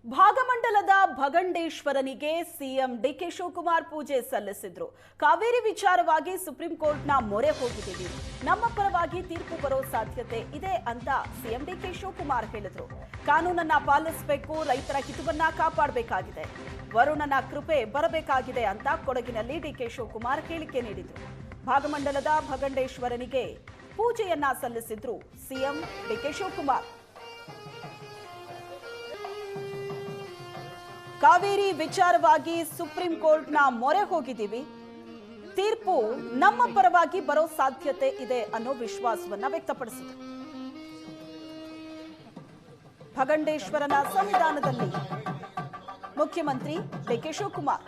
ಭಾಗಮಂಡಲದ ಭಗಂಡೇಶ್ವರನಿಗೆ CM DK Shivakumar ಪೂಜೆ ಸಲ್ಲಿಸಿದ್ರು. ಕಾವೇರಿ ವಿಚಾರವಾಗಿ supreme ಕೋರ್ಟ್ನ ಮೊರೆ ಹೋಗಿದ್ದೀವಿ, ನಮ್ಮ ಪರವಾಗಿ ತೀರ್ಪು ಬರೋ ಸಾಧ್ಯತೆ ಇದೆ ಅಂತ ಸಿಎಂ ಡಿಕೆ ಶಿವಕುಮಾರ್ ಹೇಳಿದ್ರು. ಕಾನೂನನ್ನ ಪಾಲಿಸಬೇಕು, ರೈತರ ಹಿತವನ್ನ ಕಾಪಾಡಬೇಕಾಗಿದೆ, ವರುಣನ ಕೃಪೆ ಬರಬೇಕಾಗಿದೆ ಅಂತ ಕೊಡಗಿನಲ್ಲಿ ಡಿಕೆ ಶಿವಕುಮಾರ್ ಹೇಳಿಕೆ ನೀಡಿದ್ರು. ಭಾಗಮಂಡಲದ ಭಗಂಡೇಶ್ವರನಿಗೆ ಪೂಜೆಯನ್ನ ಸಲ್ಲಿಸಿದ್ರು ಸಿಎಂ ಡಿಕೆ ಶಿವಕುಮಾರ್. ಕಾವೇರಿ ವಿಚಾರವಾಗಿ ಸುಪ್ರೀಂ ಕೋರ್ಟ್ನ ಮೊರೆ ಹೋಗಿದ್ದೀವಿ, ತೀರ್ಪು ನಮ್ಮ ಪರವಾಗಿ ಬರೋ ಸಾಧ್ಯತೆ ಇದೆ ಅನ್ನೋ ವಿಶ್ವಾಸವನ್ನ ವ್ಯಕ್ತಪಡಿಸಿದರು. ಭಗಂಡೇಶ್ವರನ ಸನ್ನಿಧಾನದಲ್ಲಿ ಮುಖ್ಯಮಂತ್ರಿ ಡಿಕೆ ಶಿವಕುಮಾರ್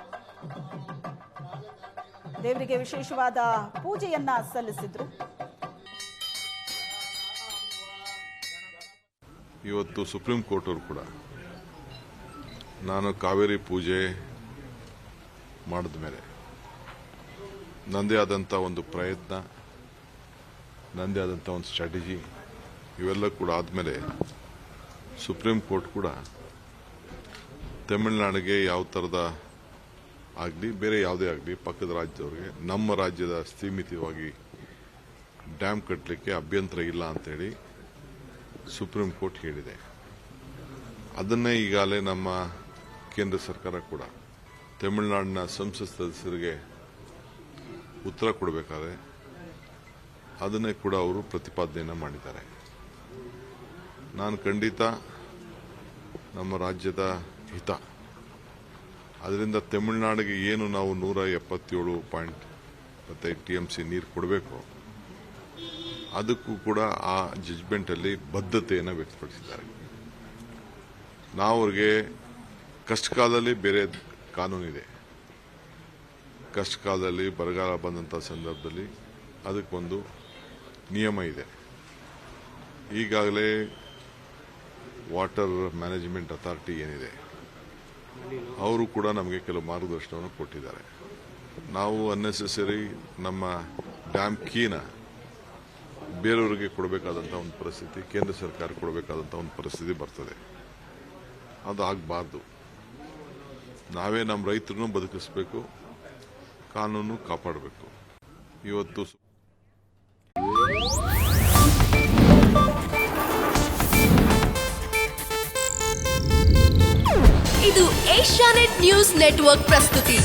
ದೇವರಿಗೆ ವಿಶೇಷವಾದ ಪೂಜೆಯನ್ನ ಸಲ್ಲಿಸಿದ್ರು. ಇವತ್ತು ಸುಪ್ರೀಂ ಕೋರ್ಟ್ ಅವರು ಕೂಡ ನಾನು ಕಾವೇರಿ ಪೂಜೆ ಮಾಡಿದ ಮೇಲೆ ನಂದೇ ಆದಂಥ ಒಂದು ಪ್ರಯತ್ನ, ನಂದೇ ಆದಂಥ ಒಂದು ಸ್ಟ್ರಾಟಜಿ ಇವೆಲ್ಲ ಕೂಡ ಆದಮೇಲೆ ಸುಪ್ರೀಂ ಕೋರ್ಟ್ ಕೂಡ ತಮಿಳುನಾಡಿಗೆ ಯಾವ ಥರದ ಆಗಲಿ ಬೇರೆ ಯಾವುದೇ ಆಗಲಿ ಪಕ್ಕದ ರಾಜ್ಯದವ್ರಿಗೆ ನಮ್ಮ ರಾಜ್ಯದ ಸೀಮಿತವಾಗಿ ಡ್ಯಾಮ್ ಕಟ್ಟಲಿಕ್ಕೆ ಅಭ್ಯಂತರ ಇಲ್ಲ ಅಂತೇಳಿ ಸುಪ್ರೀಂ ಕೋರ್ಟ್ ಹೇಳಿದೆ. ಅದನ್ನೇ ಈಗಾಗಲೇ ನಮ್ಮ ಕೇಂದ್ರ ಸರ್ಕಾರ ಕೂಡ ತಮಿಳುನಾಡಿನ ಸಂಸತ್ ಸದಸ್ಯರಿಗೆ ಉತ್ತರ ಕೊಡಬೇಕಾದ್ರೆ ಅದನ್ನೇ ಕೂಡ ಅವರು ಪ್ರತಿಪಾದನೆಯನ್ನು ಮಾಡಿದ್ದಾರೆ. ನಾನು ಖಂಡಿತ ನಮ್ಮ ರಾಜ್ಯದ ಹಿತ, ಅದರಿಂದ ತಮಿಳುನಾಡಿಗೆ ಏನು ನಾವು 177.25 TMC ನೀರು ಕೊಡಬೇಕು ಅದಕ್ಕೂ ಕೂಡ ಆ ಜಜ್ಮೆಂಟಲ್ಲಿ ಬದ್ಧತೆಯನ್ನು ವ್ಯಕ್ತಪಡಿಸಿದ್ದಾರೆ. ನಾವು ಅವ್ರಿಗೆ ಕಷ್ಟಕಾಲದಲ್ಲಿ ಬೇರೆ ಕಾನೂನಿದೆ, ಕಷ್ಟಕಾಲದಲ್ಲಿ ಬರಗಾಲ ಬಂದಂಥ ಸಂದರ್ಭದಲ್ಲಿ ಅದಕ್ಕೊಂದು ನಿಯಮ ಇದೆ. ಈಗಾಗಲೇ ವಾಟರ್ ಮ್ಯಾನೇಜ್ಮೆಂಟ್ ಅಥಾರಿಟಿ ಏನಿದೆ ಅವರು ಕೂಡ ನಮಗೆ ಕೆಲವು ಮಾರ್ಗದರ್ಶನವನ್ನು ಕೊಟ್ಟಿದ್ದಾರೆ. ನಾವು ಅನ್ನೆಸೆಸರಿ ನಮ್ಮ ಡ್ಯಾಮ್ ಕೀನ ಬೇರೆಯವರಿಗೆ ಕೊಡಬೇಕಾದಂಥ ಒಂದು ಪರಿಸ್ಥಿತಿ, ಕೇಂದ್ರ ಸರ್ಕಾರ ಕೊಡಬೇಕಾದಂಥ ಒಂದು ಪರಿಸ್ಥಿತಿ ಬರ್ತದೆ. ಅದು ಆಗಬಾರ್ದು. ನಾವೇ ನಮ್ಮ ರೈತರನ್ನು ಬದುಕಿಸಬೇಕು, ಕಾನೂನು ಕಾಪಾಡಬೇಕು. ಇವತ್ತು ಇದು ಏಷ್ಯಾನೆಟ್ ನ್ಯೂಸ್ ನೆಟ್ವರ್ಕ್ ಪ್ರಸ್ತುತಿ.